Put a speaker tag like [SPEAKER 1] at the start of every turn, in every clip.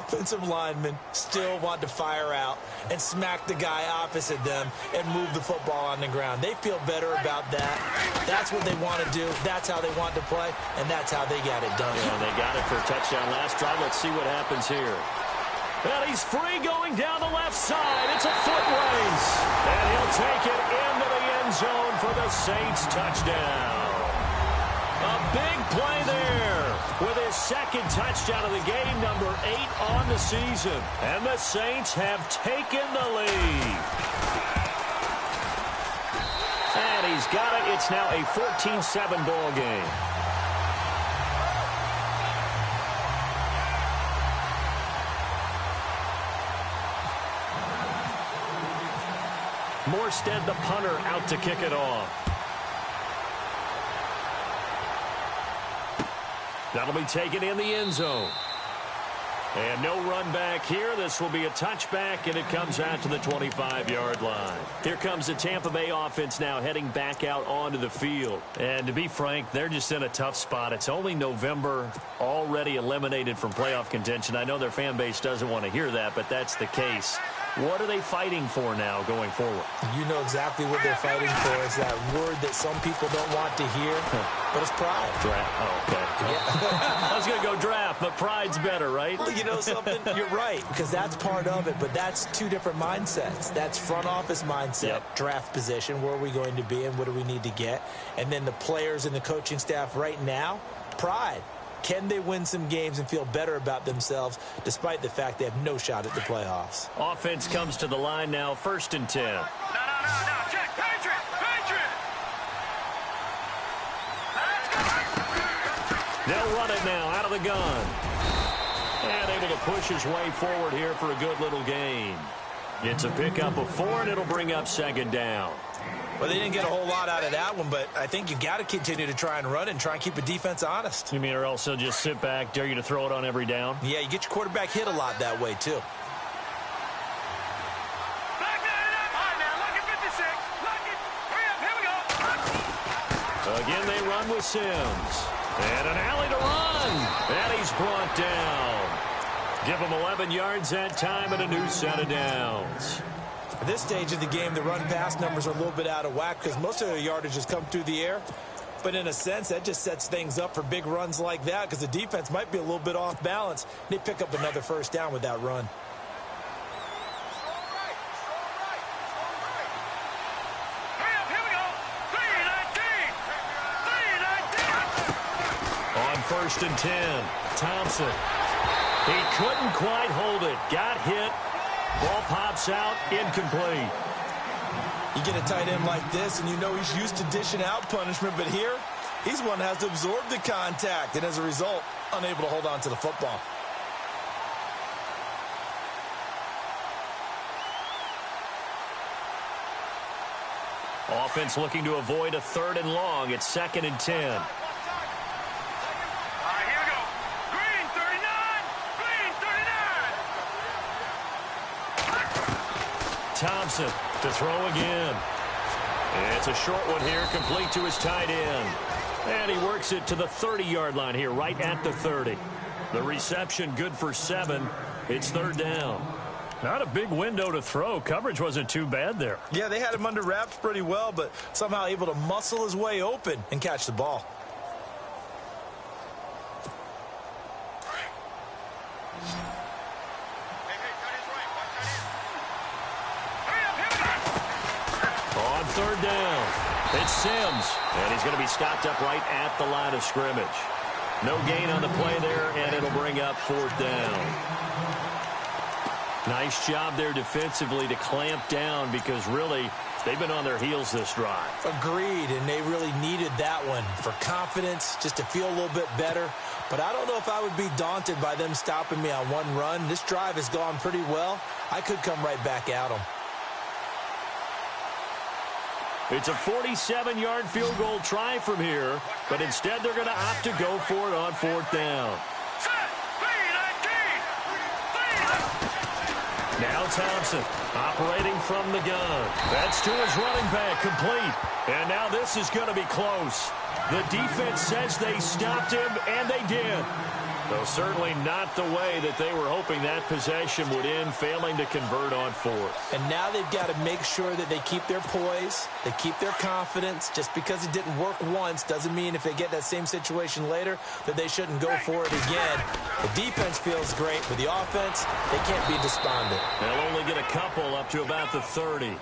[SPEAKER 1] offensive linemen still want to fire out and smack the guy opposite them and move the football on the ground. They feel better about that. That's what they want to do. That's how they want to play, and that's how they got it done.
[SPEAKER 2] Yeah, they got it for a touchdown last drive. Let's see what happens here. And he's free going down the left side. It's a foot race. And he'll take it into the end zone for the Saints touchdown. A big play there with his second touchdown of the game, number 8 on the season. And the Saints have taken the lead. And he's got it. It's now a 14-7 ball game. Morstead, the punter, out to kick it off. That'll be taken in the end zone. And no run back here. This will be a touchback, and it comes out to the 25-yard line. Here comes the Tampa Bay offense now heading back out onto the field. And to be frank, they're just in a tough spot. It's only November, already eliminated from playoff contention. I know their fan base doesn't want to hear that, but that's the case. What are they fighting for now going forward?
[SPEAKER 1] You know exactly what they're fighting for. It's that word that some people don't want to hear, but it's pride.
[SPEAKER 2] Draft. Oh, okay. Yeah. I was going to go draft, but pride's better, right?
[SPEAKER 1] Well, you know something? You're right, because that's part of it, but that's two different mindsets. That's front office mindset, draft position, where are we going to be and what do we need to get? And then the players and the coaching staff right now, pride. Can they win some games and feel better about themselves despite the fact they have no shot at the playoffs?
[SPEAKER 2] Offense comes to the line now, 1st and 10.
[SPEAKER 3] No. Check. Patriot.
[SPEAKER 2] They'll run it now out of the gun. And able to push his way forward here for a good little gain. It's a pickup of 4, and it'll bring up 2nd down.
[SPEAKER 1] Well, they didn't get a whole lot out of that one, but I think you've got to continue to try and run and try and keep the defense honest.
[SPEAKER 2] You mean, or else they'll just sit back, dare you to throw it on every down?
[SPEAKER 1] Yeah, you get your quarterback hit a lot that way, too.
[SPEAKER 3] Back it up. All right, man, look at 56. Look it. Hurry up. Here we go.
[SPEAKER 2] Again, they run with Sims. And an alley to run. And he's brought down. Give him 11 yards that time and a new set of downs.
[SPEAKER 1] At this stage of the game, the run-pass numbers are a little bit out of whack because most of the yardage has come through the air. But in a sense, that just sets things up for big runs like that because the defense might be a little bit off balance. They pick up another 1st down with that run.
[SPEAKER 3] Hurry up. Here we go. 3-19.
[SPEAKER 2] On 1st and 10, Thompson. He couldn't quite hold it. Got hit. Ball pops out, incomplete.
[SPEAKER 1] You get a tight end like this, and you know he's used to dishing out punishment, but here, he's one that has to absorb the contact, and as a result, unable to hold on to the football.
[SPEAKER 2] Offense looking to avoid a 3rd and long. It's 2nd and 10. Thompson to throw again. It's a short one here, complete to his tight end. And he works it to the 30-yard line here, right at the 30. The reception good for 7. It's 3rd down. Not a big window to throw. Coverage wasn't too bad there.
[SPEAKER 1] Yeah, they had him under wraps pretty well, but somehow able to muscle his way open and catch the ball.
[SPEAKER 2] On 3rd down, it's Sims, and he's going to be stopped up right at the line of scrimmage. No gain on the play there, and it'll bring up 4th down. Nice job there defensively to clamp down because really they've been on their heels this drive.
[SPEAKER 1] Agreed, and they really needed that one for confidence, just to feel a little bit better. But I don't know if I would be daunted by them stopping me on one run. This drive has gone pretty well. I could come right back at them.
[SPEAKER 2] It's a 47-yard field goal try from here, but instead they're going to opt to go for it on 4th down. Now Thompson operating from the gun. That's to his running back, complete. And now this is going to be close. The defense says they stopped him, and they did. So certainly not the way that they were hoping that possession would end, failing to convert on fourth.
[SPEAKER 1] And now they've got to make sure that they keep their poise, they keep their confidence. Just because it didn't work once doesn't mean if they get that same situation later that they shouldn't go for it again. The defense feels great, but the offense, they can't be despondent.
[SPEAKER 2] They'll only get a couple up to about the 30.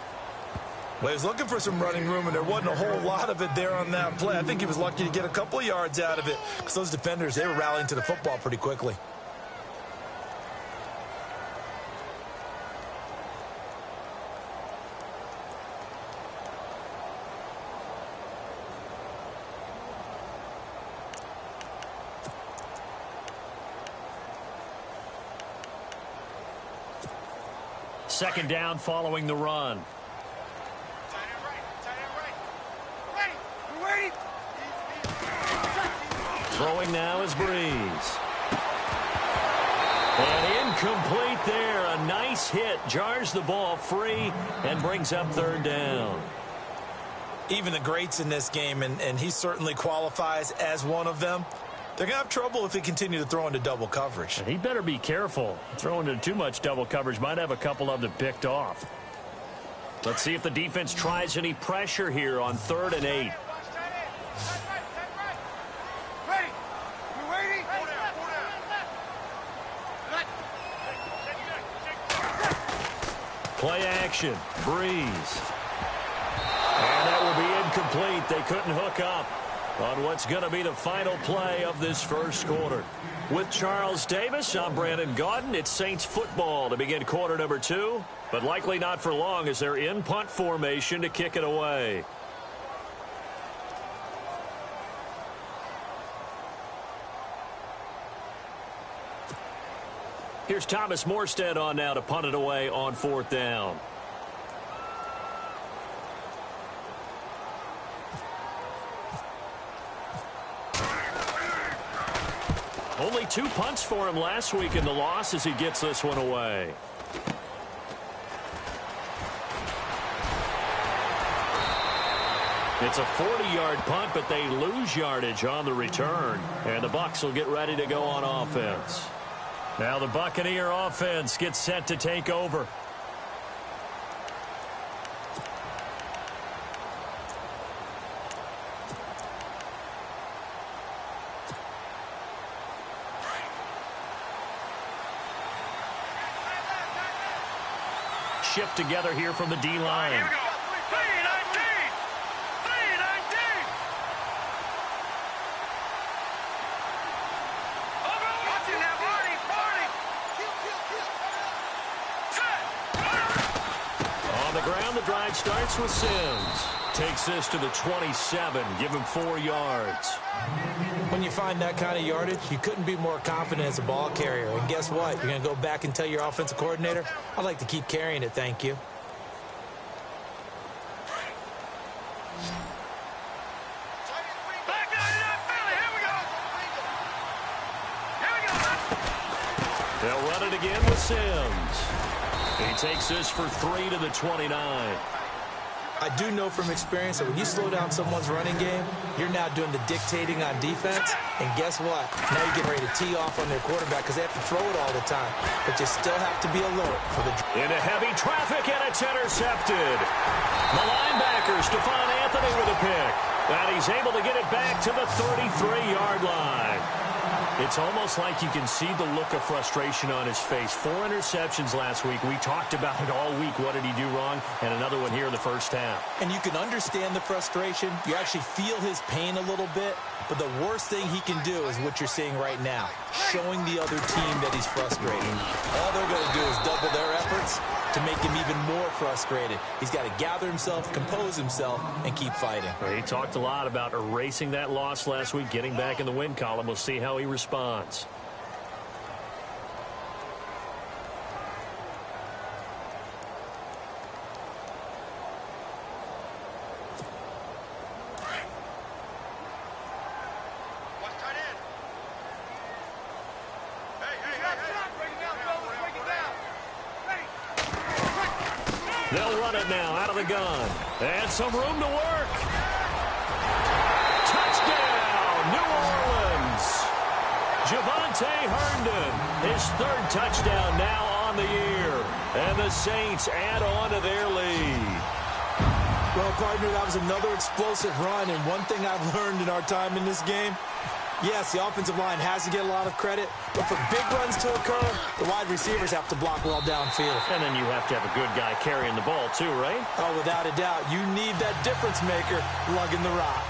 [SPEAKER 4] Well, he was looking for some running room, and there wasn't a whole lot of it there on that play. I think he was lucky to get a couple of yards out of it because those defenders, they were rallying to the football pretty quickly.
[SPEAKER 2] Second down following the run. Throwing now is Breeze. And incomplete there. A nice hit. Jars the ball free and brings up third down.
[SPEAKER 4] Even the greats in this game, and he certainly qualifies as one of them, they're going to have trouble if they continue to throw into double coverage.
[SPEAKER 2] And he better be careful. Throwing into too much double coverage might have a couple of them picked off. Let's see if the defense tries any pressure here on 3rd and 8. Play action. Breeze. And that will be incomplete. They couldn't hook up on what's going to be the final play of this first quarter. With Charles Davis, I'm Brandon Gaudin. It's Saints football to begin quarter number 2, but likely not for long as they're in punt formation to kick it away. Here's Thomas Morstead on now to punt it away on 4th down. Only 2 punts for him last week in the loss as he gets this one away. It's a 40-yard punt, but they lose yardage on the return. And the Bucs will get ready to go on offense. Now the Buccaneer offense gets set to take over. Shift together here from the D-line.
[SPEAKER 3] Here we go. 3-19. 3-19. Watching that, Barney.
[SPEAKER 2] On the ground, the drive starts with Sims. Takes this to the 27. Give him 4 yards.
[SPEAKER 1] When you find that kind of yardage, you couldn't be more confident as a ball carrier. And guess what? You're going to go back and tell your offensive coordinator, I'd like to keep carrying it, thank you.
[SPEAKER 3] Back down in Philly. Here we go. Here we go.
[SPEAKER 2] They'll run it again with Sims. He takes this for 3 to the 29.
[SPEAKER 1] I do know from experience that when you slow down someone's running game, you're now doing the dictating on defense. And guess what? Now you get ready to tee off on their quarterback because they have to throw it all the time. But you still have to be alert for the...
[SPEAKER 2] Into heavy traffic, and it's intercepted. The linebacker, Stephon Anthony, with a pick. And he's able to get it back to the 33-yard line. It's almost like you can see the look of frustration on his face. 4 interceptions last week. We talked about it all week. What did he do wrong? And another one here in the first half.
[SPEAKER 1] And you can understand the frustration. You actually feel his pain a little bit. But the worst thing he can do is what you're seeing right now, showing the other team that he's frustrated. All they're going to do is double their efforts to make him even more frustrated. He's got to gather himself, compose himself, and keep fighting.
[SPEAKER 2] He talked a lot about erasing that loss last week, getting back in the win column. We'll see how he responds. They'll run it now out of the gun. And some room to work. Touchdown, New Orleans. Javonte Herndon, his third touchdown now on the year. And the Saints add on to their lead.
[SPEAKER 1] Well, partner, that was another explosive run, and one thing I've learned in our time in this game, yes, the offensive line has to get a lot of credit, but for big runs to occur, the wide receivers have to block well downfield.
[SPEAKER 2] And then you have to have a good guy carrying the ball too, right?
[SPEAKER 1] Oh, without a doubt. You need that difference maker lugging the rock.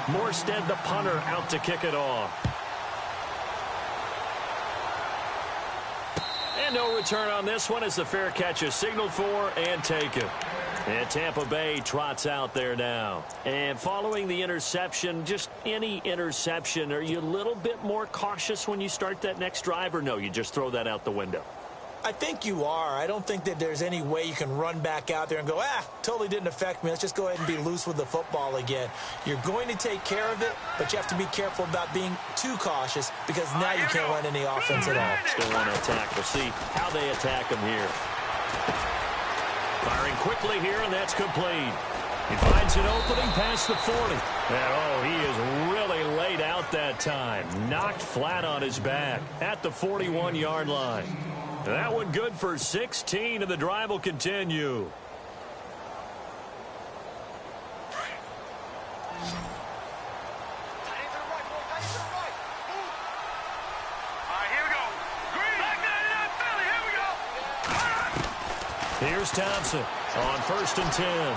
[SPEAKER 2] Morstead, the punter, out to kick it off. And no return on this one as the fair catch is signaled for and taken. And Tampa Bay trots out there now. And following the interception, just any interception, are you a little bit more cautious when you start that next drive, or no, you just throw that out the window?
[SPEAKER 1] I think you are. I don't think that there's any way you can run back out there and go, totally didn't affect me. Let's just go ahead and be loose with the football again. You're going to take care of it, but you have to be careful about being too cautious because now you can't run any offense at all.
[SPEAKER 2] Still want to attack. We'll see how they attack him here. Firing quickly here, and that's complete. He finds an opening past the 40. And, he is really laid out that time. Knocked flat on his back at the 41-yard line. That one good for 16, and the drive will continue. Here's Thompson on 1st and 10.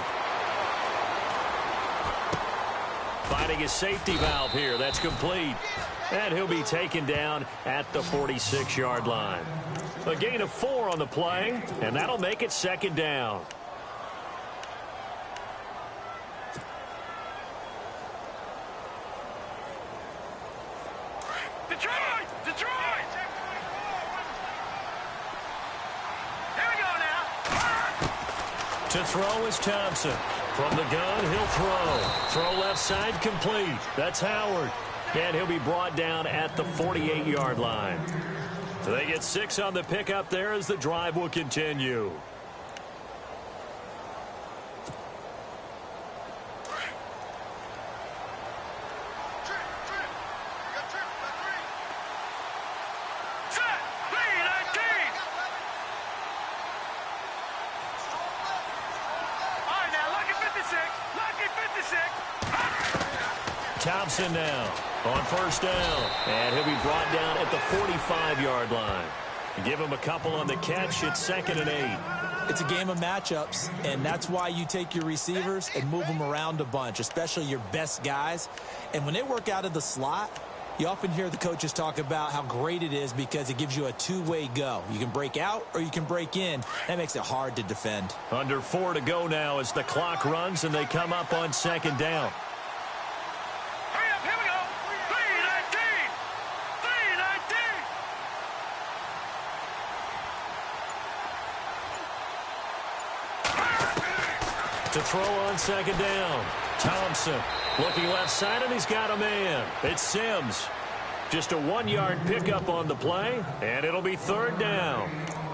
[SPEAKER 2] Finding his safety valve here. That's complete. And he'll be taken down at the 46-yard line. A gain of 4 on the play, and that'll make it 2nd down.
[SPEAKER 3] Detroit! Detroit! Here we go now.
[SPEAKER 2] To throw is Thompson. From the gun, he'll throw. Throw left side complete. That's Howard. And he'll be brought down at the 48-yard line. So they get 6 on the pickup there as the drive will continue. Thompson now on 1st down. And he'll be brought down at the 45-yard line. Give him a couple on the catch. It's 2nd and 8.
[SPEAKER 1] It's a game of matchups, and that's why you take your receivers and move them around a bunch, especially your best guys. And when they work out of the slot, you often hear the coaches talk about how great it is because it gives you a two-way go. You can break out or you can break in. That makes it hard to defend.
[SPEAKER 2] Under 4 to go now as the clock runs and they come up on 2nd down. To throw on 2nd down. Thompson looking left side, and he's got a man. It's Sims. Just a 1-yard pickup on the play, and it'll be 3rd down.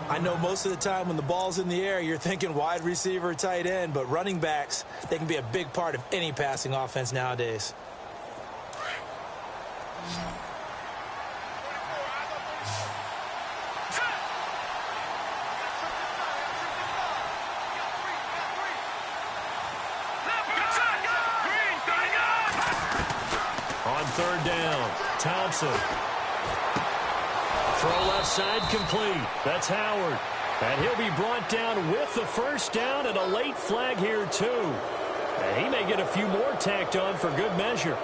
[SPEAKER 1] I know most of the time when the ball's in the air, you're thinking wide receiver, tight end, but running backs, they can be a big part of any passing offense nowadays.
[SPEAKER 2] On 3rd down, Thompson. Throw left side complete. That's Howard. And he'll be brought down with the 1st down and a late flag here too. And he may get a few more tacked on for good measure.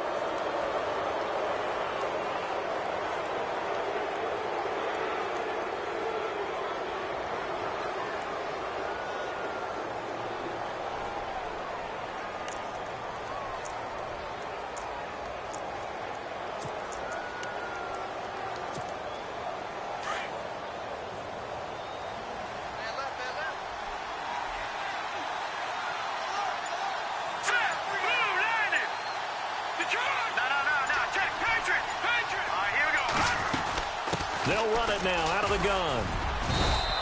[SPEAKER 2] They'll run it now out of the gun.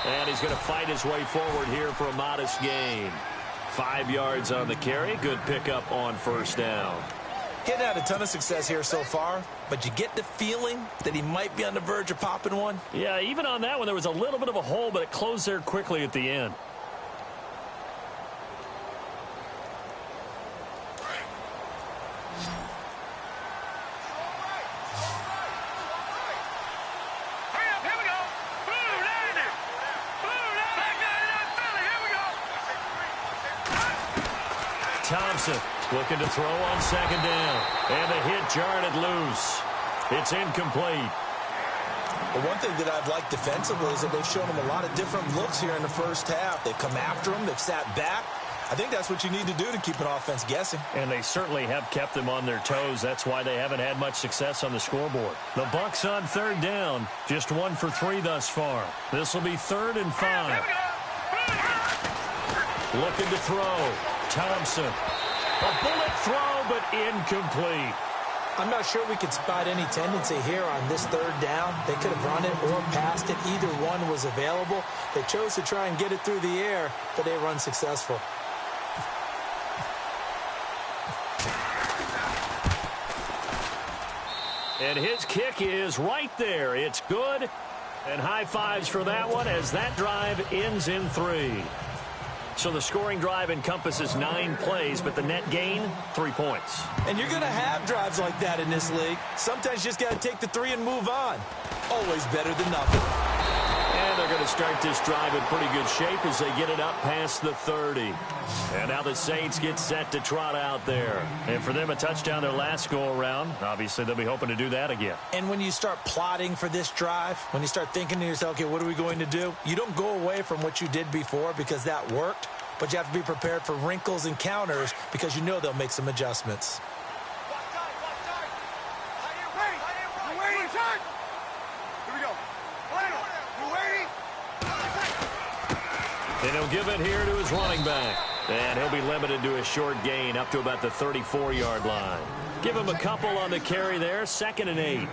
[SPEAKER 2] And he's going to fight his way forward here for a modest gain. 5 yards on the carry. Good pickup on first down.
[SPEAKER 4] Getting had a ton of success here so far, but you get the feeling that he might be on the verge of popping one.
[SPEAKER 2] Yeah, even on that one, there was a little bit of a hole, but it closed there quickly at the end. Thompson looking to throw on second down. And the hit jarred it loose. It's incomplete.
[SPEAKER 4] Well, one thing that I've liked defensively is that they've shown him a lot of different looks here in the first half. They've come after him. They've sat back. I think that's what you need to do to keep an offense guessing.
[SPEAKER 2] And they certainly have kept them on their toes. That's why they haven't had much success on the scoreboard. The Bucs on third down. Just 1 for 3 thus far. This will be 3rd and 5. Looking to throw. Thompson. A bullet throw, but incomplete.
[SPEAKER 1] I'm not sure we could spot any tendency here on this 3rd down. They could have run it or passed it. Either one was available. They chose to try and get it through the air, but they were unsuccessful.
[SPEAKER 2] And his kick is right there. It's good. And high fives for that one as that drive ends in 3. So the scoring drive encompasses 9 plays, but the net gain, 3 points.
[SPEAKER 1] And you're going to have drives like that in this league. Sometimes you just got to take the 3 and move on. Always better than nothing.
[SPEAKER 2] And they're going to start this drive in pretty good shape as they get it up past the 30. And now the Saints get set to trot out there. And for them, a touchdown their last go-around. Obviously, they'll be hoping to do that again.
[SPEAKER 1] And when you start plotting for this drive, when you start thinking to yourself, okay, what are we going to do? You don't go away from what you did before because that worked. But you have to be prepared for wrinkles and counters because you know they'll make some adjustments.
[SPEAKER 2] And he'll give it here to his running back. And he'll be limited to a short gain up to about the 34-yard line. Give him a couple on the carry there. 2nd and 8.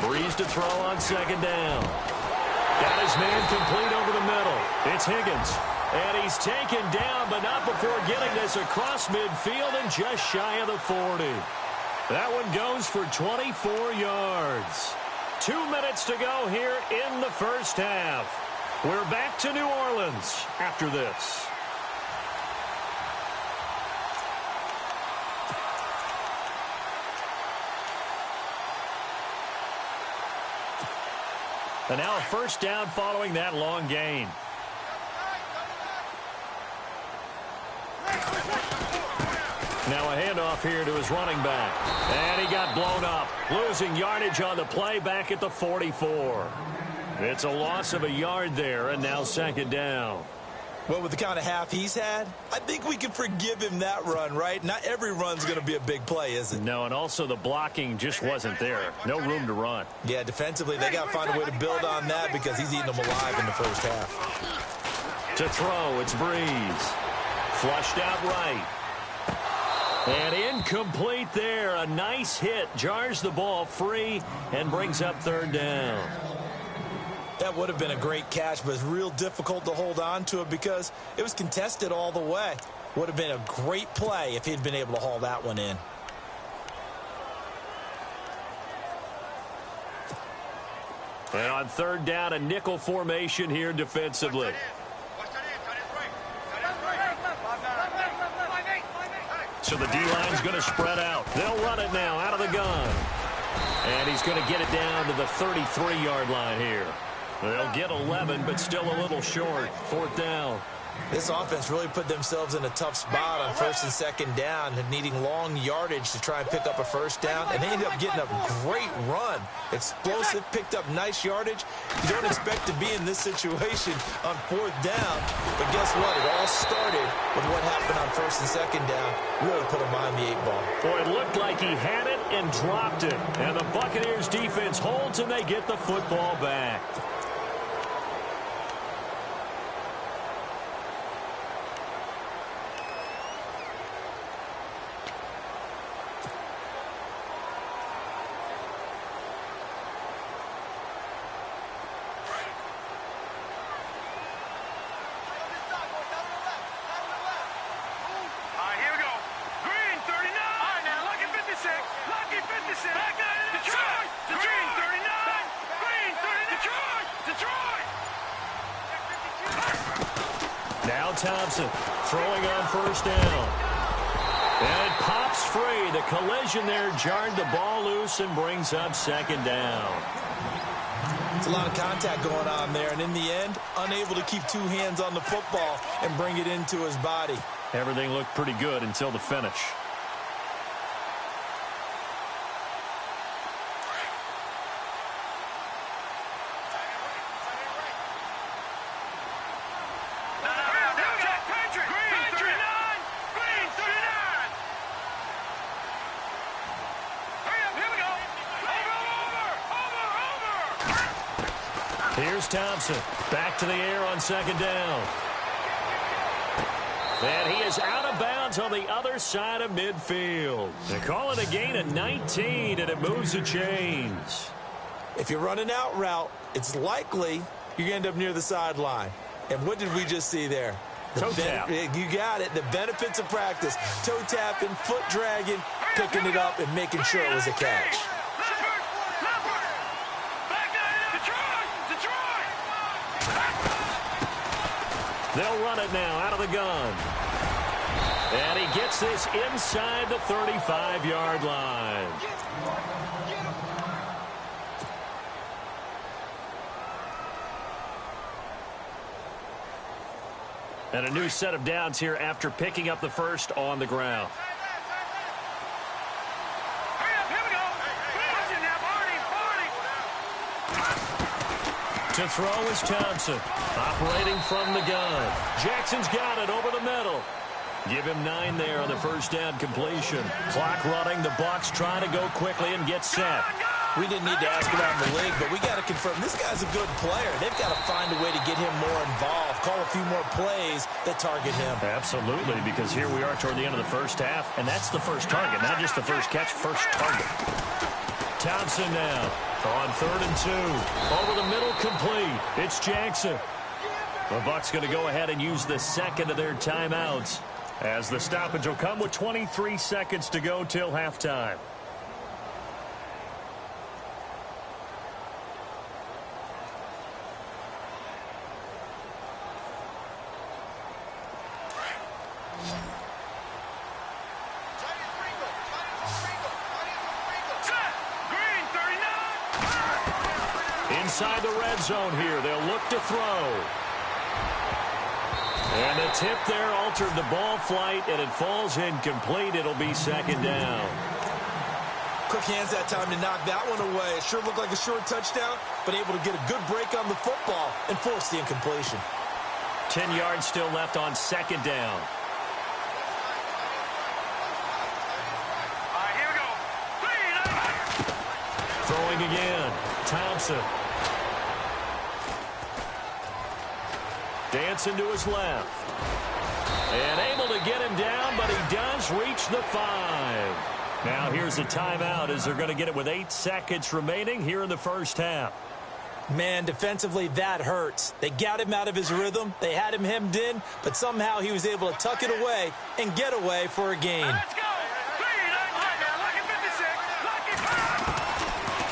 [SPEAKER 2] Breeze to throw on 2nd down. Got his man complete over the middle. It's Higgins. And he's taken down, but not before getting this across midfield and just shy of the 40. That one goes for 24 yards. 2 minutes to go here in the first half. We're back to New Orleans after this. And now a first down following that long gain. Now a handoff here to his running back. And he got blown up. Losing yardage on the play back at the 44. It's a loss of a yard there, and now 2nd down.
[SPEAKER 4] Well, with the kind of half he's had, I think we can forgive him that run, right? Not every run's going to be a big play, is it?
[SPEAKER 2] No, and also the blocking just wasn't there. No room to run.
[SPEAKER 4] Yeah, defensively, they got to find a way to build on that because he's eating them alive in the first half.
[SPEAKER 2] To throw, it's Breeze. Flushed out right. And incomplete there. A nice hit. Jars the ball free and brings up 3rd down.
[SPEAKER 4] That would have been a great catch, but it's real difficult to hold on to it because it was contested all the way. Would have been a great play if he'd been able to haul that one in.
[SPEAKER 2] And on 3rd down, a nickel formation here defensively. So the D-line's going to spread out. They'll run it now out of the gun. And he's going to get it down to the 33-yard line here. They'll get 11, but still a little short. 4th down.
[SPEAKER 4] This offense really put themselves in a tough spot on 1st and 2nd down, needing long yardage to try and pick up a first down, and they ended up getting a great run. Explosive, picked up nice yardage. You don't expect to be in this situation on 4th down, but guess what? It all started with what happened on 1st and 2nd down. Really put them behind the 8 ball.
[SPEAKER 2] Boy, it looked like he had it and dropped it, and the Buccaneers defense holds and they get the football back. Thompson throwing on first down. And it pops free. The collision there jarred the ball loose and brings up second down.
[SPEAKER 4] It's a lot of contact going on there, and in the end, unable to keep two hands on the football and bring it into his body.
[SPEAKER 2] Everything looked pretty good until the finish. Here's Thompson. Back to the air on second down. And he is out of bounds on the other side of midfield. They call it a gain of 19, and it moves the chains.
[SPEAKER 4] If you're running out route, it's likely you're going to end up near the sideline. And what did we just see there?
[SPEAKER 2] Toe tap.
[SPEAKER 4] You got it. The benefits of practice. Toe tapping, foot dragging, picking it up, and making sure it was a catch.
[SPEAKER 2] They'll run it now out of the gun. And he gets this inside the 35-yard line. And a new set of downs here after picking up the first on the ground. To throw is Thompson, operating from the gun. Jackson's got it over the middle. Give him 9 there on the first down completion. Clock running. The Bucs trying to go quickly and get set.
[SPEAKER 4] We didn't need to ask around the league, but we got to confirm this guy's a good player. They've got to find a way to get him more involved, call a few more plays that target him.
[SPEAKER 2] Absolutely, because here we are toward the end of the first half, and that's the first target, not just the first catch, first target. Thompson now on 3rd and 2. Over the middle, complete. It's Jackson. The Bucs going to go ahead and use the second of their timeouts, as the stoppage will come with 23 seconds to go till halftime. Inside the red zone here, they'll look to throw. And the tip there altered the ball flight, and it falls incomplete. It'll be second down.
[SPEAKER 4] Quick hands that time to knock that one away. It sure looked like a short touchdown, but able to get a good break on the football and force the incompletion.
[SPEAKER 2] 10 yards still left on second down.
[SPEAKER 3] All right, here we go.
[SPEAKER 2] Throwing again. Thompson. Dancing to his left. And able to get him down, but he does reach the 5. Now here's a timeout as they're going to get it with 8 seconds remaining here in the first half.
[SPEAKER 4] Man, defensively, that hurts. They got him out of his rhythm. They had him hemmed in, but somehow he was able to tuck it away and get away for a gain.
[SPEAKER 3] Let's go.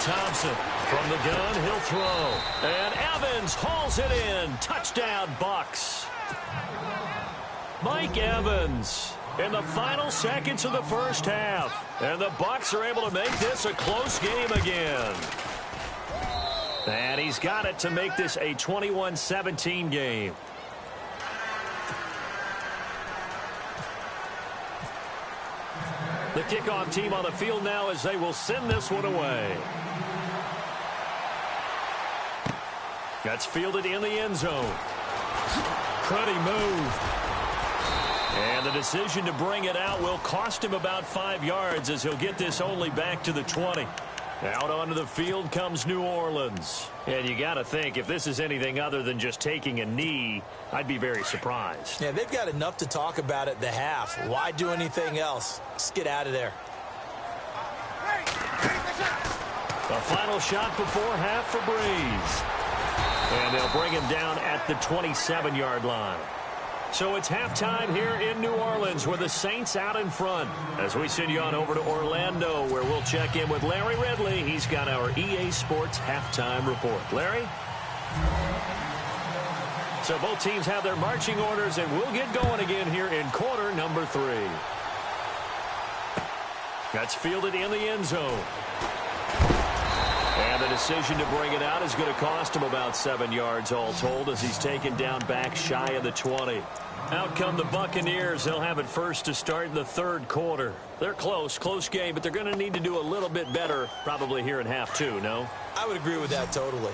[SPEAKER 2] Thompson from the gun, he'll throw. And Evans hauls it in. Touchdown, Bucs. Mike Evans in the final seconds of the first half. And the Bucs are able to make this a close game again. And he's got it to make this a 21-17 game. The kickoff team on the field now as they will send this one away. That's fielded in the end zone. Pretty move. And the decision to bring it out will cost him about 5 yards as he'll get this only back to the 20. Out onto the field comes New Orleans. And you got to think, if this is anything other than just taking a knee, I'd be very surprised.
[SPEAKER 4] Yeah, they've got enough to talk about at the half. Why do anything else? Let's get out of there.
[SPEAKER 2] A final shot before half for Breeze. And they'll bring him down at the 27-yard line. So it's halftime here in New Orleans with the Saints out in front. As we send you on over to Orlando, where we'll check in with Larry Ridley. He's got our EA Sports halftime report. Larry? So both teams have their marching orders, and we'll get going again here in quarter number 3. That's fielded in the end zone. And the decision to bring it out is going to cost him about 7 yards all told as he's taken down back shy of the 20. Out come the Buccaneers. They'll have it first to start in the 3rd quarter. They're close game, but they're going to need to do a little bit better probably here in half 2, no?
[SPEAKER 1] I would agree with that totally.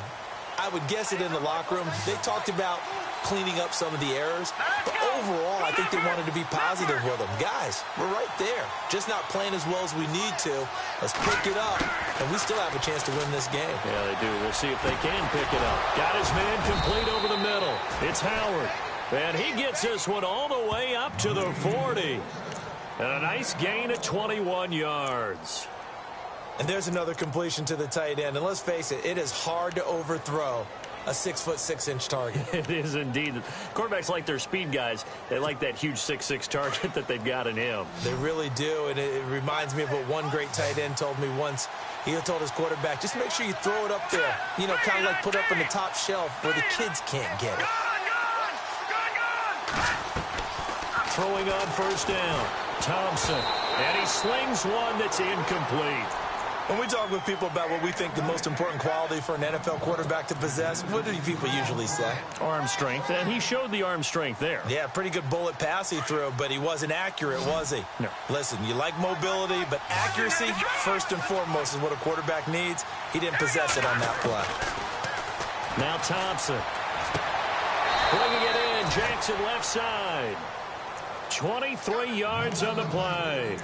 [SPEAKER 1] I would guess it in the locker room. They talked about cleaning up some of the errors, but overall, I think they wanted to be positive with them. Guys, we're right there. Just not playing as well as we need to. Let's pick it up, and we still have a chance to win this game.
[SPEAKER 2] Yeah, they do. We'll see if they can pick it up. Got his man complete over the middle. It's Howard. And he gets this one all the way up to the 40. And a nice gain of 21 yards.
[SPEAKER 1] And there's another completion to the tight end. And let's face it, it is hard to overthrow a 6'6" target.
[SPEAKER 2] It is indeed. Quarterbacks like their speed guys. They like that huge 6'6" target that they've got in him.
[SPEAKER 1] They really do. And it reminds me of what one great tight end told me once. He told his quarterback, just make sure you throw it up there. You know, kind of like put up on the top shelf where the kids can't get it.
[SPEAKER 2] Throwing on first down. Thompson. And he slings one that's incomplete.
[SPEAKER 1] When we talk with people about what we think the most important quality for an NFL quarterback to possess, what do people usually say?
[SPEAKER 2] Arm strength, and he showed the arm strength there.
[SPEAKER 1] Yeah, pretty good bullet pass he threw, but he wasn't accurate, was he?
[SPEAKER 2] No.
[SPEAKER 1] Listen, you like mobility, but accuracy, first and foremost, is what a quarterback needs. He didn't possess it on that play.
[SPEAKER 2] Now Thompson. Bringing it in, Jackson left side. 23 yards on the play.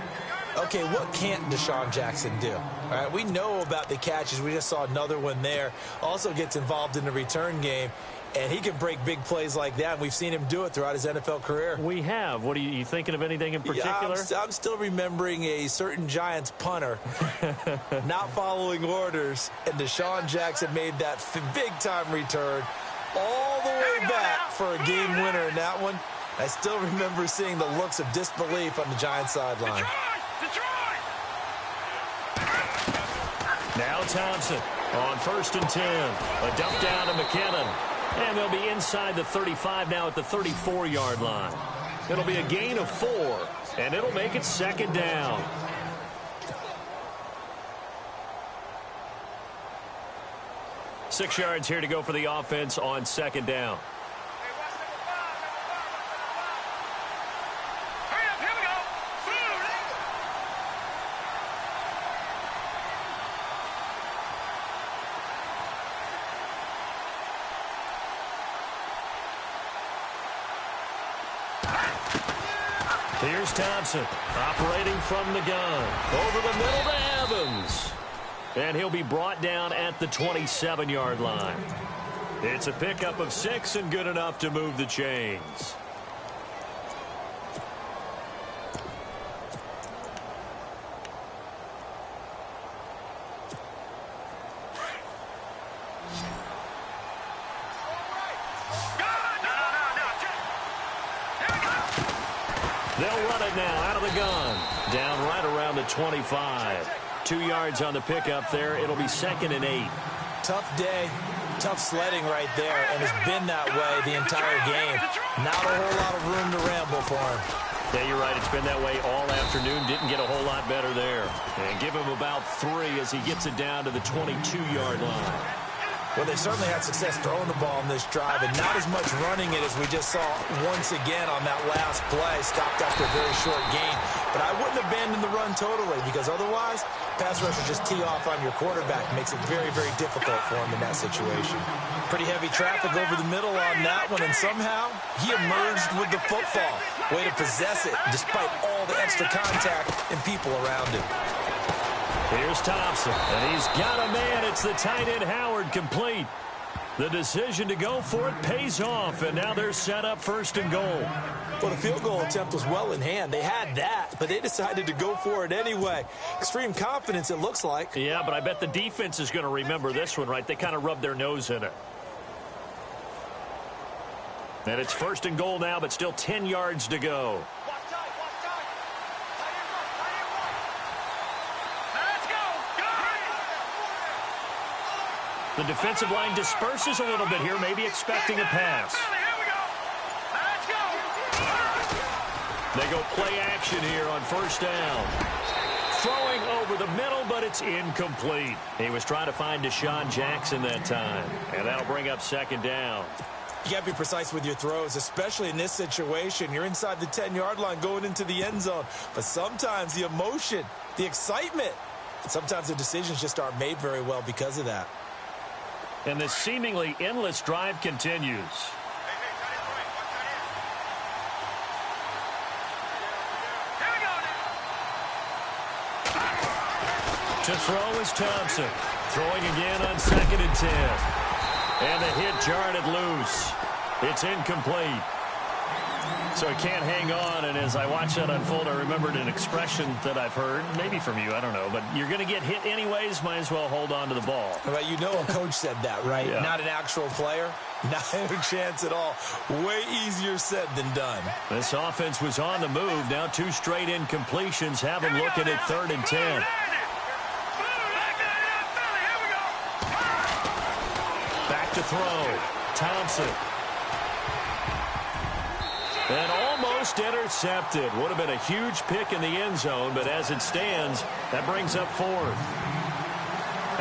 [SPEAKER 1] Okay, what can't Deshaun Jackson do? All right, we know about the catches. We just saw another one there. Also gets involved in the return game, and he can break big plays like that. We've seen him do it throughout his NFL career.
[SPEAKER 2] We have. What are you thinking of anything in particular?
[SPEAKER 1] Yeah, I'm still remembering a certain Giants punter not following orders, and Deshaun Jackson made that big-time return all the way back for a game winner in that one. I still remember seeing the looks of disbelief on the Giants sideline.
[SPEAKER 2] Now Thompson on 1st and 10. A dump down to McKinnon. And they'll be inside the 35 now at the 34-yard line. It'll be a gain of 4, and it'll make it 2nd down. Six yards here to go for the offense on 2nd down. Here's Thompson operating from the gun. Over the middle to Evans. And he'll be brought down at the 27-yard line. It's a pickup of 6 and good enough to move the chains. They'll run it now out of the gun. Down right around the 25. 2 yards on the pickup there. It'll be 2nd and 8.
[SPEAKER 1] Tough day, tough sledding right there, and it's been that way the entire game. Not a whole lot of room to ramble for him.
[SPEAKER 2] Yeah, you're right. It's been that way all afternoon. Didn't get a whole lot better there. And give him about 3 as he gets it down to the 22-yard line.
[SPEAKER 1] Well, they certainly had success throwing the ball in this drive, and not as much running it as we just saw once again on that last play. Stopped after a very short gain. But I wouldn't abandon the run totally, because otherwise, pass rushers just tee off on your quarterback. Makes it very, very difficult for him in that situation. Pretty heavy traffic over the middle on that one, and somehow he emerged with the football. Way to possess it, despite all the extra contact and people around him.
[SPEAKER 2] Here's Thompson, and he's got a man. It's the tight end Howard complete. The decision to go for it pays off, and now they're set up 1st and goal.
[SPEAKER 1] Well, the field goal attempt was well in hand. They had that, but they decided to go for it anyway. Extreme confidence, it looks like.
[SPEAKER 2] Yeah, but I bet the defense is going to remember this one, right? They kind of rubbed their nose in it. And it's 1st and goal now, but still 10 yards to go. The defensive line disperses a little bit here, maybe expecting a pass. They go play action here on first down. Throwing over the middle, but it's incomplete. He was trying to find Deshaun Jackson that time, and that'll bring up second down.
[SPEAKER 1] You got to be precise with your throws, especially in this situation. You're inside the 10-yard line going into the end zone. But sometimes the emotion, the excitement, sometimes the decisions just aren't made very well because of that.
[SPEAKER 2] And the seemingly endless drive continues. To throw is Thompson. Throwing again on 2nd and 10. And the hit jarred it loose. It's incomplete. So he can't hang on, and as I watch that unfold, I remembered an expression that I've heard, maybe from you, I don't know, but you're going to get hit anyways, might as well hold on to the ball.
[SPEAKER 1] Well, you know a coach said that, right?
[SPEAKER 2] Yeah.
[SPEAKER 1] Not an actual player. Not a chance at all. Way easier said than done.
[SPEAKER 2] This offense was on the move. Now 2 straight incompletions have them looking at 3rd and 10. Back to throw. Thompson. And almost intercepted. Would have been a huge pick in the end zone, but as it stands, that brings up 4th.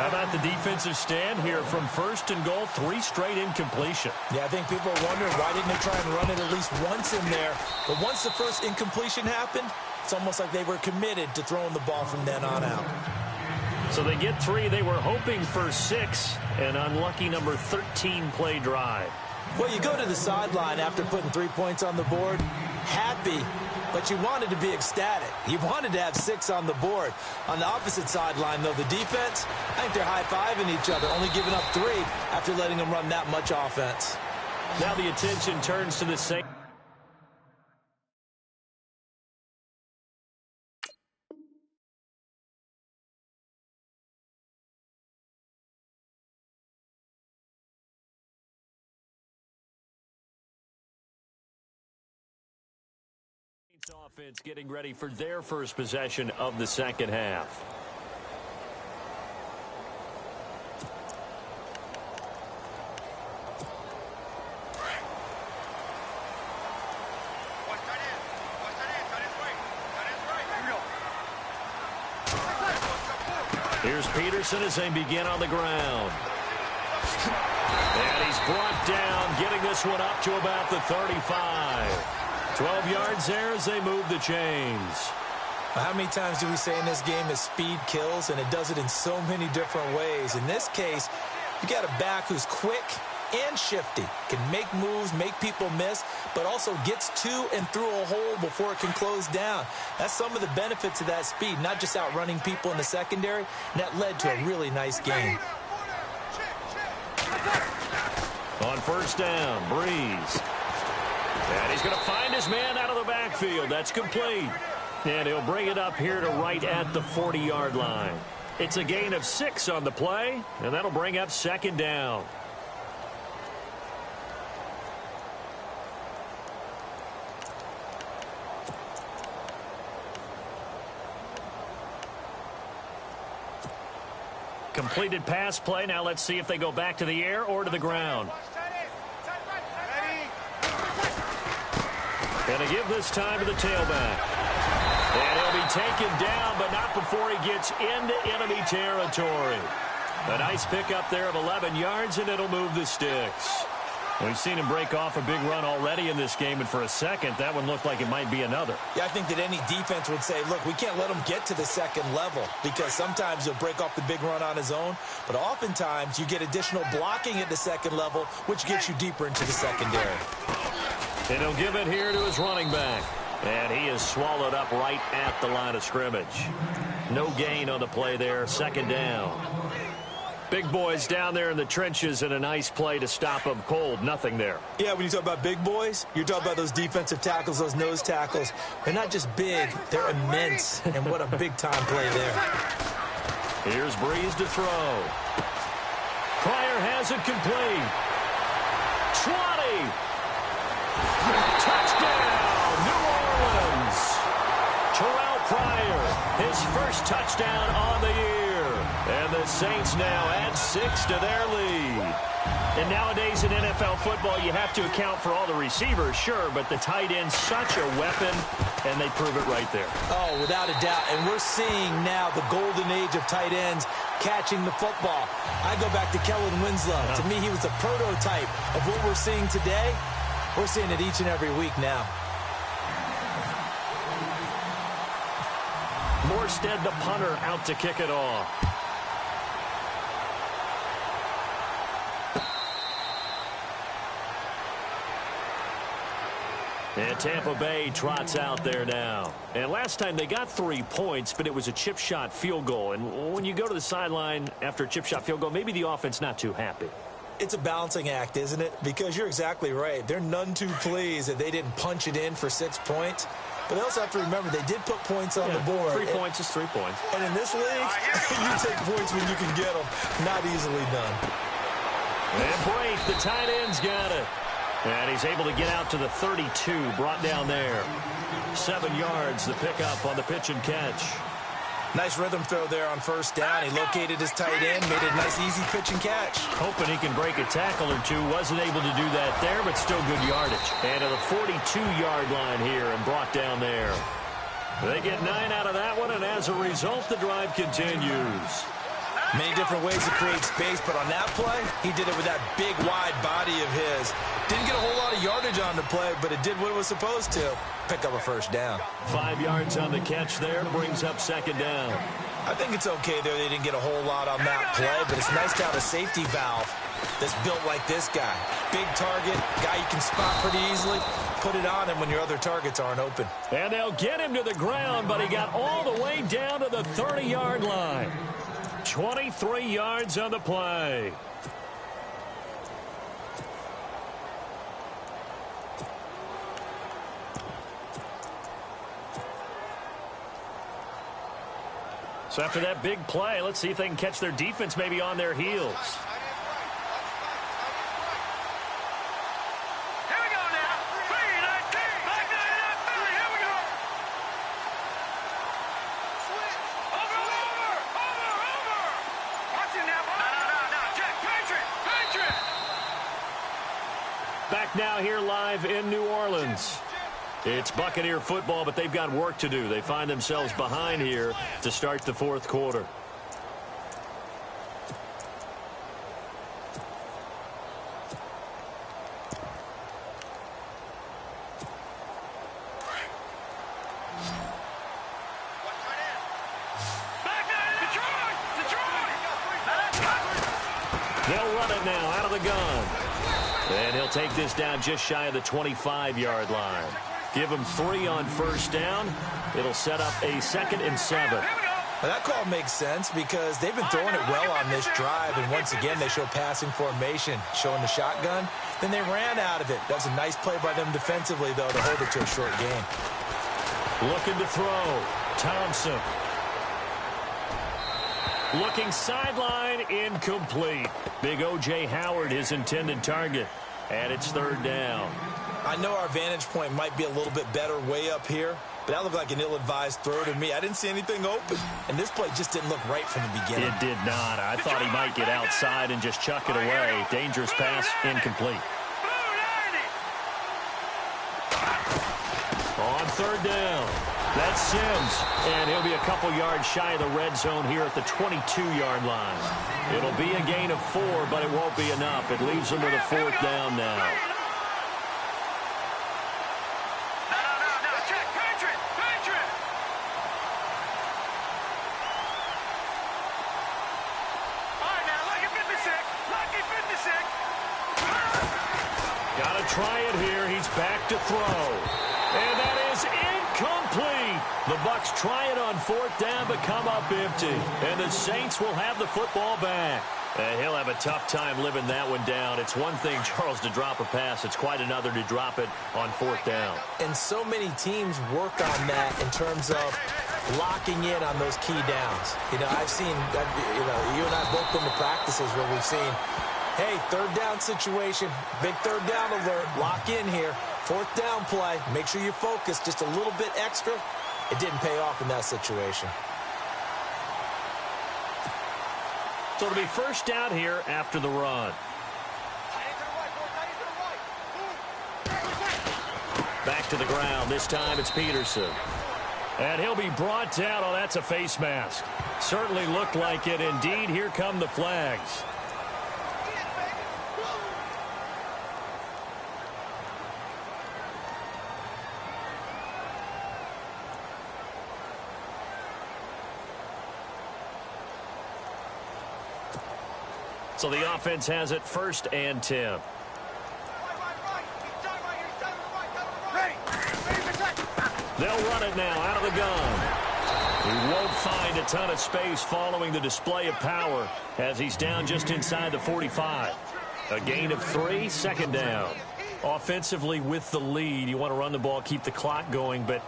[SPEAKER 2] How about the defensive stand here from 1st and goal, 3 straight incompletion.
[SPEAKER 1] Yeah, I think people are wondering why didn't they try and run it at least once in there. But once the first incompletion happened, it's almost like they were committed to throwing the ball from then on out.
[SPEAKER 2] So they get 3. They were hoping for 6. An unlucky number 13 play drive.
[SPEAKER 1] Well, you go to the sideline after putting 3 points on the board, happy, but you wanted to be ecstatic. You wanted to have 6 on the board. On the opposite sideline, though, the defense, I think they're high-fiving each other, only giving up 3 after letting them run that much offense.
[SPEAKER 2] Now the attention turns to the same. Offense getting ready for their first possession of the second half. Here's Peterson as they begin on the ground. And he's brought down, getting this one up to about the 35. 12 yards there as they move the chains.
[SPEAKER 1] How many times do we say in this game that speed kills, and it does it in so many different ways? In this case, you got a back who's quick and shifty, can make moves, make people miss, but also gets to and through a hole before it can close down. That's some of the benefits of that speed, not just outrunning people in the secondary, and that led to a really nice game.
[SPEAKER 2] On first down, Breeze. And he's going to find his man out of the backfield. That's complete. And he'll bring it up here to right at the 40-yard line. It's a gain of 6 on the play, and that'll bring up second down. Completed pass play. Now let's see if they go back to the air or to the ground. And to give this time to the tailback. And he'll be taken down, but not before he gets into enemy territory. A nice pickup there of 11 yards, and it'll move the sticks. We've seen him break off a big run already in this game, and for a second, that one looked like it might be another.
[SPEAKER 1] Yeah, I think that any defense would say, look, we can't let him get to the second level, because sometimes he'll break off the big run on his own, but oftentimes you get additional blocking at the second level, which gets you deeper into the secondary.
[SPEAKER 2] And he'll give it here to his running back. And he is swallowed up right at the line of scrimmage. No gain on the play there. Second down. Big boys down there in the trenches, and a nice play to stop them cold. Nothing there.
[SPEAKER 1] Yeah, when you talk about big boys, you're talking about those defensive tackles, those nose tackles. They're not just big, they're immense. And what a big-time play there.
[SPEAKER 2] Here's Breeze to throw. Pryor has it complete. 20. Touchdown, New Orleans. Terrell Pryor, his first touchdown on the year. And the Saints now add 6 to their lead. And nowadays in NFL football, you have to account for all the receivers, sure, but the tight end's such a weapon, and they prove it right there.
[SPEAKER 1] Oh, without a doubt. And we're seeing now the golden age of tight ends catching the football. I go back to Kellen Winslow. To me, he was a prototype of what we're seeing today. We're seeing it each and every week now.
[SPEAKER 2] Morstead, the punter, out to kick it off. And Tampa Bay trots out there now. And last time they got 3 points, but it was a chip shot field goal. And when you go to the sideline after a chip shot field goal, maybe the offense not too happy.
[SPEAKER 1] It's a balancing act, isn't it? Because you're exactly right. They're none too pleased that they didn't punch it in for 6 points. But they also have to remember they did put points on the board.
[SPEAKER 2] 3 points is 3 points.
[SPEAKER 1] And in this league, you take points when you can get them. Not easily done.
[SPEAKER 2] And Brate, the tight end's got it. And he's able to get out to the 32, brought down there. 7 yards, the pickup on the pitch and catch.
[SPEAKER 1] Nice rhythm throw there on first down. He located his tight end, made it a nice, easy pitch and catch.
[SPEAKER 2] Hoping he can break a tackle or two. Wasn't able to do that there, but still good yardage. And to the 42-yard line here and brought down there. They get 9 out of that one, and as a result, the drive continues.
[SPEAKER 1] Many different ways to create space, but on that play, he did it with that big, wide body of his. Didn't get a whole lot of yardage on the play, but it did what it was supposed to. Pick up a first down.
[SPEAKER 2] 5 yards on the catch there, brings up second down.
[SPEAKER 1] I think it's okay there. They didn't get a whole lot on that play, but it's nice to have a safety valve that's built like this guy. Big target, guy you can spot pretty easily. Put it on him when your other targets aren't open.
[SPEAKER 2] And they'll get him to the ground, but he got all the way down to the 30-yard line. 23 yards on the play. So after that big play, let's see if they can catch their defense maybe on their heels.
[SPEAKER 3] Here we go now. 3-19. Back 99-30. Here we go. Over. Watch it now. No. Jack, Patriot.
[SPEAKER 2] Back now here live in New Orleans. It's Buccaneer football, but they've got work to do. They find themselves behind here to start the fourth quarter. They'll run it now out of the gun. And he'll take this down just shy of the 25-yard line. Give him 3 on first down. It'll set up a 2nd and 7.
[SPEAKER 1] Well, that call makes sense because they've been throwing it well on this drive, and once again they show passing formation, showing the shotgun. Then they ran out of it. That was a nice play by them defensively, though, to hold it to a short gain.
[SPEAKER 2] Looking to throw. Thompson. Looking sideline, incomplete. Big O.J. Howard, his intended target. And it's 3rd down.
[SPEAKER 1] I know our vantage point might be a little bit better way up here, but that looked like an ill-advised throw to me. I didn't see anything open, and this play just didn't look right from the beginning.
[SPEAKER 2] It did not. I thought he might get outside and just chuck it away. Dangerous pass, incomplete. On 3rd down, that's Sims, and he'll be a couple yards shy of the red zone here at the 22-yard line. It'll be a gain of 4, but it won't be enough. It leaves them with a 4th down now. Try it here. He's back to throw. And that is incomplete. The Bucs try it on 4th down, but come up empty. And the Saints will have the football back. He'll have a tough time living that one down. It's one thing, Charles, to drop a pass. It's quite another to drop it on 4th down.
[SPEAKER 1] And so many teams work on that in terms of locking in on those key downs. I've seen, you and I both been to practices where we've seen, hey, 3rd down situation, big 3rd down alert, lock in here, 4th down play, make sure you focus just a little bit extra. It didn't pay off in that situation.
[SPEAKER 2] So it'll be first down here after the run. Back to the ground. This time it's Peterson. And he'll be brought down. Oh, that's a face mask. Certainly looked like it. Indeed, here come the flags. So the offense has it 1st and 10. They'll run it now out of the gun. He won't find a ton of space following the display of power as he's down just inside the 45. A gain of 3, 2nd down. Offensively with the lead, you want to run the ball, keep the clock going, but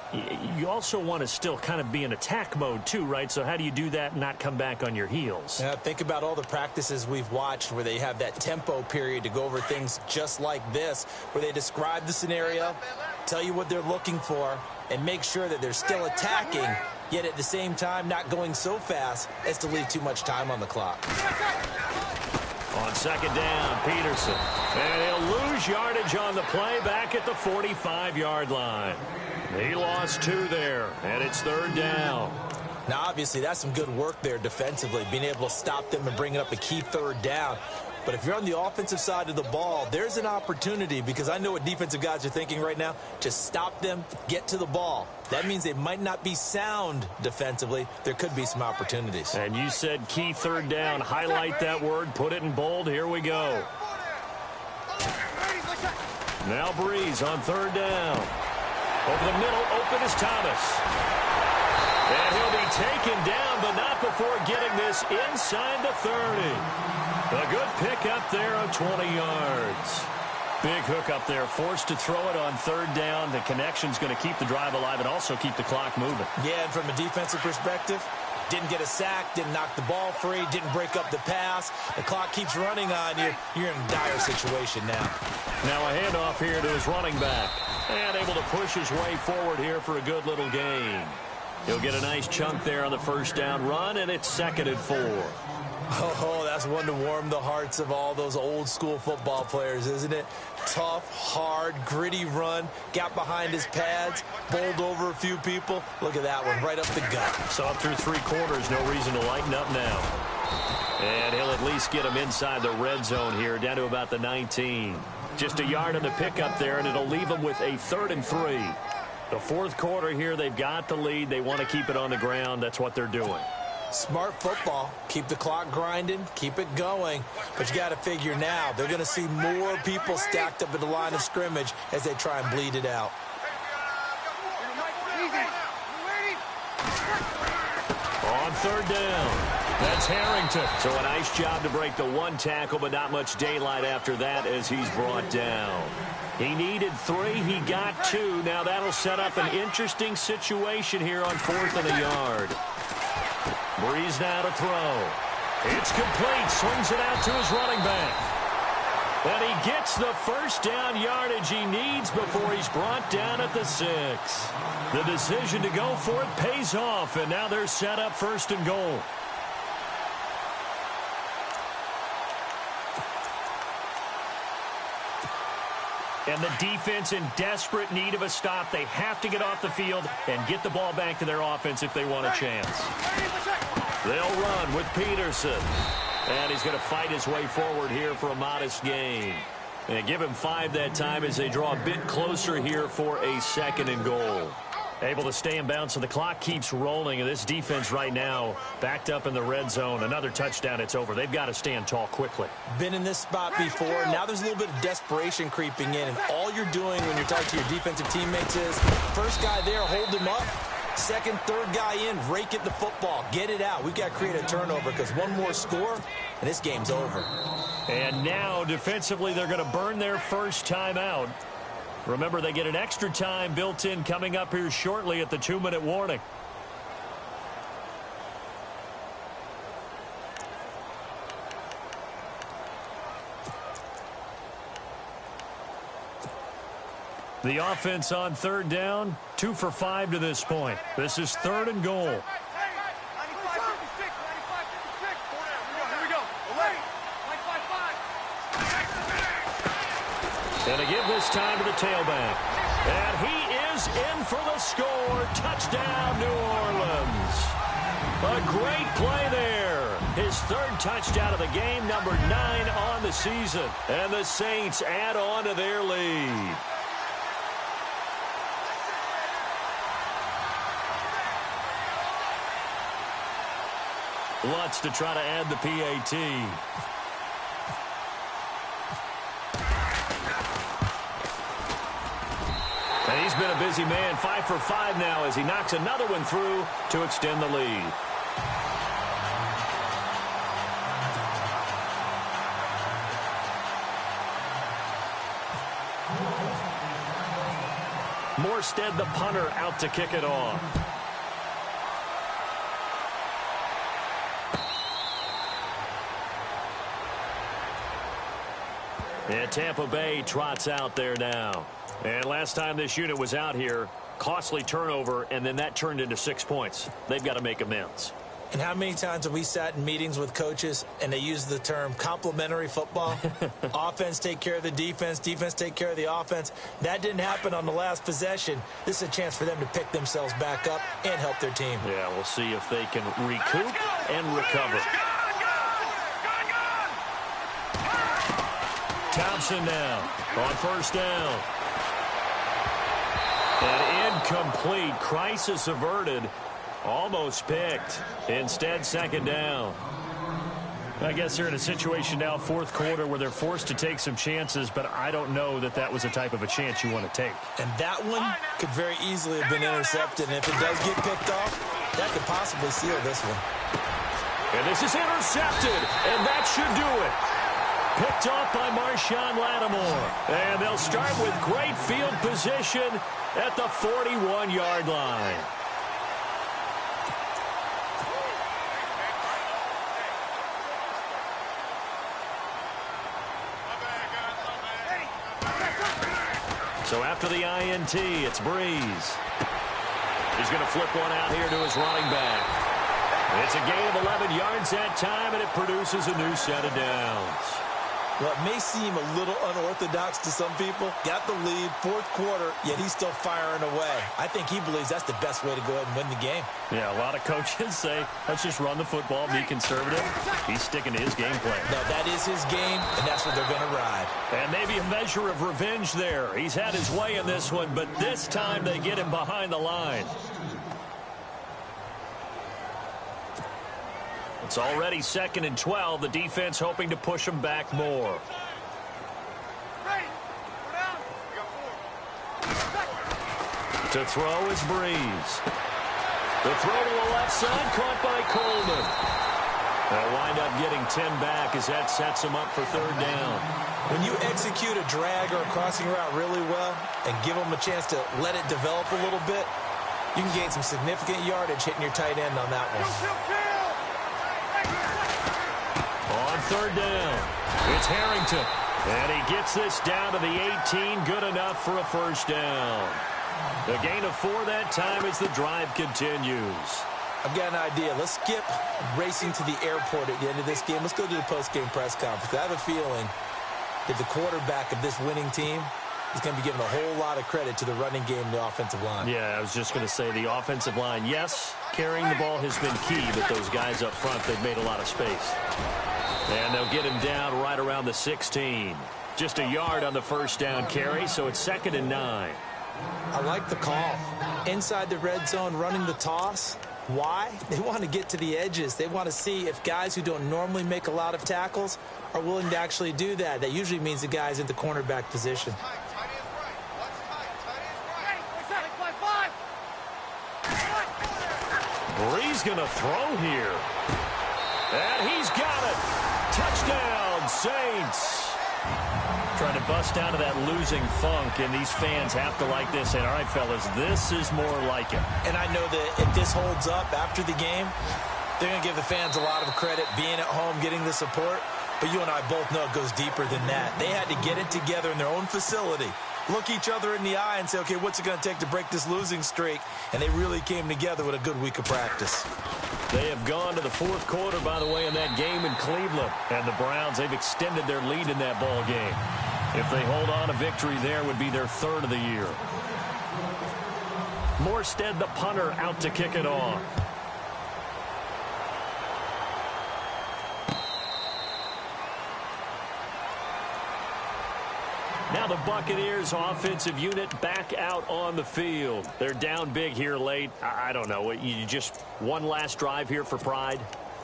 [SPEAKER 2] you also want to still kind of be in attack mode too, right? So how do you do that and not come back on your heels?
[SPEAKER 1] Yeah, think about all the practices we've watched where they have that tempo period to go over things just like this, where they describe the scenario, tell you what they're looking for, and make sure that they're still attacking, yet at the same time not going so fast as to leave too much time on the clock.
[SPEAKER 2] On 2nd down, Peterson. And he'll lose yardage on the play back at the 45-yard line. He lost 2 there, and it's 3rd down.
[SPEAKER 1] Now, obviously, that's some good work there defensively, being able to stop them and bring up a key 3rd down. But if you're on the offensive side of the ball, there's an opportunity, because I know what defensive guys are thinking right now, to stop them, get to the ball. That means they might not be sound defensively. There could be some opportunities.
[SPEAKER 2] And you said key 3rd down. Highlight that word. Put it in bold. Here we go. Now Breeze on 3rd down. Over the middle, open is Thomas. And he'll be taken down, but not before getting this inside the 30. A good pick up there on 20 yards. Big hook up there, forced to throw it on 3rd down. The connection's going to keep the drive alive and also keep the clock moving.
[SPEAKER 1] Yeah, and from a defensive perspective, didn't get a sack, didn't knock the ball free, didn't break up the pass. The clock keeps running on you. You're in a dire situation now.
[SPEAKER 2] Now a handoff here to his running back. And able to push his way forward here for a good little gain. He'll get a nice chunk there on the 1st down run, and it's 2nd and 4.
[SPEAKER 1] Oh, that's one to warm the hearts of all those old school football players, isn't it? Tough, hard, gritty run, got behind his pads, bowled over a few people. Look at that one, right up the gut.
[SPEAKER 2] So up through 3 quarters, no reason to lighten up now. And he'll at least get him inside the red zone here, down to about the 19. Just a yard on the pickup there, and it'll leave him with a 3rd and 3. The 4th quarter here, they've got the lead. They want to keep it on the ground. That's what they're doing.
[SPEAKER 1] Smart football. Keep the clock grinding. Keep it going. But you got to figure now, they're going to see more people stacked up at the line of scrimmage as they try and bleed it out.
[SPEAKER 2] On 3rd down, that's Harrington. So a nice job to break the 1 tackle, but not much daylight after that as he's brought down. He needed 3. He got 2. Now that'll set up an interesting situation here on 4th and a yard. Breeze now to throw. It's complete. Swings it out to his running back. And he gets the 1st down yardage he needs before he's brought down at the 6. The decision to go for it pays off, and now they're set up 1st and goal. And the defense in desperate need of a stop. They have to get off the field and get the ball back to their offense if they want a chance. They'll run with Peterson. And he's going to fight his way forward here for a modest gain. And give him 5 that time as they draw a bit closer here for a 2nd and goal. Able to stay in bounds, so the clock keeps rolling. And this defense right now backed up in the red zone. Another touchdown, it's over. They've got to stand tall quickly.
[SPEAKER 1] Been in this spot before. Now there's a little bit of desperation creeping in. And all you're doing when you're talking to your defensive teammates is, first guy there, hold him up. 2nd, 3rd guy in, rake at the football. Get it out. We've got to create a turnover because one more score, and this game's over.
[SPEAKER 2] And now, defensively, they're going to burn their 1st time out. Remember, they get an extra time built in coming up here shortly at the 2-minute warning. The offense on 3rd down, 2 for 5 to this point. This is 3rd and goal. And they give this time to the tailback. And he is in for the score. Touchdown, New Orleans. A great play there. His third touchdown of the game, number 9 on the season. And the Saints add on to their lead. Lutz to try to add the PAT. And he's been a busy man, 5 for 5 now as he knocks another one through to extend the lead. Morstead, the punter, out to kick it off. And Tampa Bay trots out there now. And last time this unit was out here, costly turnover, and then that turned into 6 points. They've got to make amends.
[SPEAKER 1] And how many times have we sat in meetings with coaches and they use the term complementary football? Offense take care of the defense, defense take care of the offense. That didn't happen on the last possession. This is a chance for them to pick themselves back up and help their team.
[SPEAKER 2] Yeah, we'll see if they can recoup and recover. Thompson now on first down. And incomplete. Crisis averted. Almost picked. Instead, second down. I guess they're in a situation now, fourth quarter, where they're forced to take some chances, but I don't know that that was the type of a chance you want to take.
[SPEAKER 1] And that one could very easily have been intercepted. And if it does get picked off, that could possibly seal this one.
[SPEAKER 2] And this is intercepted, and that should do it. Picked off by Marshawn Lattimore. And they'll start with great field position at the 41-yard line. So after the INT, it's Breeze. He's going to flip one out here to his running back. It's a gain of 11 yards that time, and it produces a new set of downs.
[SPEAKER 1] Well, it may seem a little unorthodox to some people. Got the lead, fourth quarter, yet he's still firing away. I think he believes that's the best way to go ahead and win the game.
[SPEAKER 2] Yeah, a lot of coaches say, let's just run the football, be conservative. He's sticking to his game plan.
[SPEAKER 1] No, that is his game, and that's what they're going to ride.
[SPEAKER 2] And maybe a measure of revenge there. He's had his way in this one, but this time they get him behind the line. It's already 2nd and 12. The defense hoping to push him back more. To throw is Breeze. The throw to the left side, caught by Coleman. They'll wind up getting 10 back as that sets him up for third down.
[SPEAKER 1] When you execute a drag or a crossing route really well and give them a chance to let it develop a little bit, you can gain some significant yardage hitting your tight end on that one.
[SPEAKER 2] On third down, it's Harrington. And he gets this down to the 18, good enough for a first down. The gain of 4 that time as the drive continues.
[SPEAKER 1] I've got an idea. Let's skip racing to the airport at the end of this game. Let's go to the post-game press conference. I have a feeling that the quarterback of this winning team is going to be given a whole lot of credit to the running game and the offensive line.
[SPEAKER 2] Yeah, I was just going to say the offensive line, yes, carrying the ball has been key, but those guys up front, they've made a lot of space. And they'll get him down right around the 16. Just a yard on the first down carry, so it's 2nd and 9.
[SPEAKER 1] I like the call. Inside the red zone, running the toss. Why? They want to get to the edges. They want to see if guys who don't normally make a lot of tackles are willing to actually do that. That usually means the guy's in the cornerback position.
[SPEAKER 2] Breeze going to throw here. And he's got it. Touchdown, Saints. Trying to bust out of that losing funk, and these fans have to like this. And, all right, fellas, this is more like it.
[SPEAKER 1] And I know that if this holds up after the game, they're going to give the fans a lot of credit, being at home, getting the support. But you and I both know it goes deeper than that. They had to get it together in their own facility, look each other in the eye and say, okay, what's it going to take to break this losing streak? And they really came together with a good week of practice.
[SPEAKER 2] They have gone to the fourth quarter, by the way, in that game in Cleveland. And the Browns, they've extended their lead in that ball game. If they hold on, a victory there would be their third of the year. Morstead, the punter, out to kick it off. Now the Buccaneers offensive unit back out on the field. They're down big here late. I don't know. You just one last drive here for pride?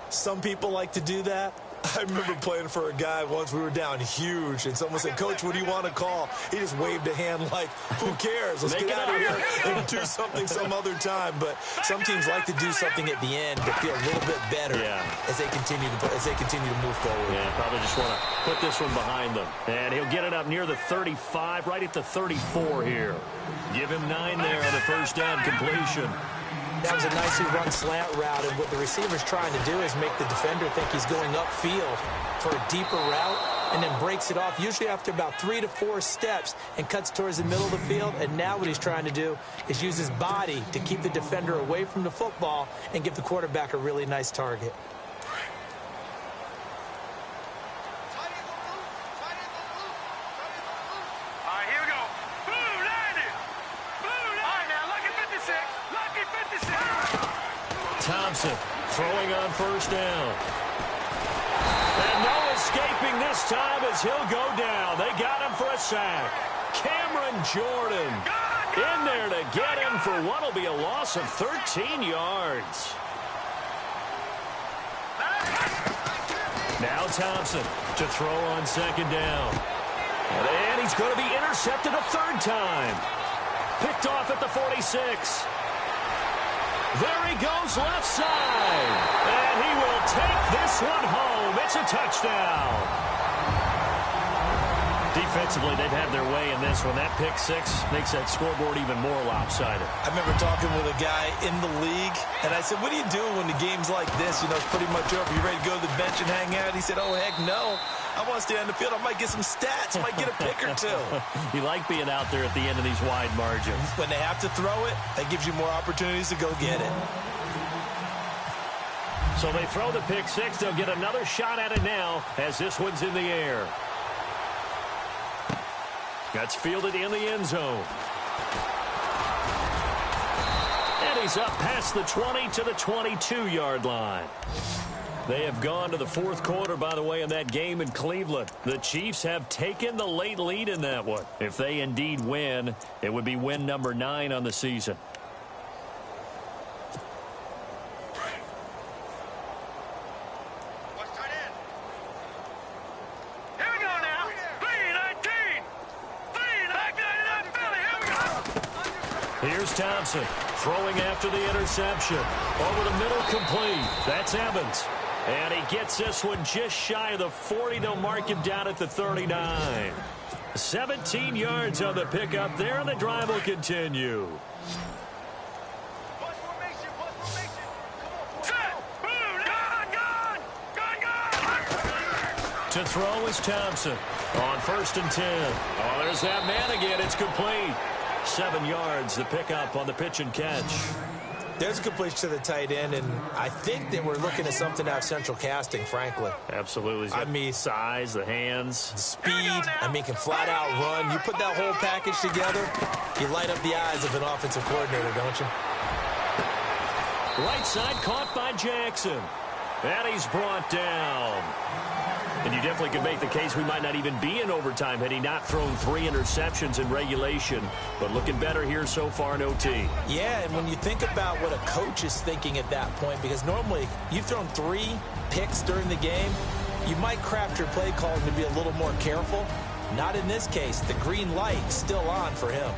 [SPEAKER 4] Some people like to do that. I remember playing for a guy once. We were down huge, and someone said, "Coach, what do you want to call?" He just waved a hand like, "Who cares? Let's get out of here and do something some other time." But some teams like to do something at the end to feel a little bit better as they continue to move forward.
[SPEAKER 2] Yeah, probably just want to put this one behind them. And he'll get it up near the 35, right at the 34 here. Give him 9 there on the first down completion.
[SPEAKER 1] That was a nicely run slant route, and what the receiver's trying to do is make the defender think he's going upfield for a deeper route and then breaks it off, usually after about 3 to 4 steps, and cuts towards the middle of the field. And now what he's trying to do is use his body to keep the defender away from the football and give the quarterback a really nice target.
[SPEAKER 2] Thompson throwing on first down. And no escaping this time as he'll go down. They got him for a sack. Cameron Jordan in there to get him for what will be a loss of 13 yards. Now Thompson to throw on second down. And he's going to be intercepted a third time. Picked off at the 46. There he goes left side. And he will take this one home. It's a touchdown. Defensively, they've had their way in this one. That pick 6 makes that scoreboard even more lopsided.
[SPEAKER 4] I remember talking with a guy in the league, and I said, "What do you do when the game's like this? You know, it's pretty much over. You ready to go to the bench and hang out?" He said, "Oh, heck no. I want to stay on the field. I might get some stats. I might get a pick or 2.
[SPEAKER 2] You like being out there at the end of these wide margins.
[SPEAKER 4] When they have to throw it, that gives you more opportunities to go get it.
[SPEAKER 2] So they throw the pick 6. They'll get another shot at it now as this one's in the air. That's fielded in the end zone. And he's up past the 20 to the 22-yard line. They have gone to the fourth quarter, by the way, in that game in Cleveland. The Chiefs have taken the late lead in that one. If they indeed win, it would be win number 9 on the season. Here's Thompson throwing after the interception. Over the middle, complete. That's Evans. And he gets this one just shy of the 40. They'll mark him down at the 39. 17 yards on the pickup there, and the drive will continue. To throw is Thompson on 1st and 10. Oh, there's that man again. It's complete. 7 yards, the pickup on the pitch and catch.
[SPEAKER 1] There's a completion to the tight end, and I think that we're looking at something out of Central Casting, frankly.
[SPEAKER 2] Absolutely. I mean, size, the hands.
[SPEAKER 1] The speed, I mean, can flat out run. You put that whole package together, you light up the eyes of an offensive coordinator, don't you?
[SPEAKER 2] Right side caught by Jackson. And he's brought down. And you definitely can make the case we might not even be in overtime had he not thrown 3 interceptions in regulation. But looking better here so far in OT.
[SPEAKER 1] Yeah, and when you think about what a coach is thinking at that point, because normally you've thrown 3 picks during the game, you might craft your play calling to be a little more careful. Not in this case. The green light still on for him.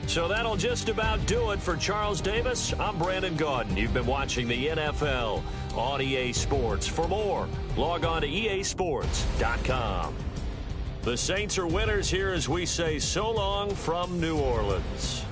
[SPEAKER 2] So that'll just about do it for Charles Davis. I'm Brandon Gaudin. You've been watching the NFL on EA Sports. For more, log on to easports.com. The Saints are winners here as we say so long from New Orleans.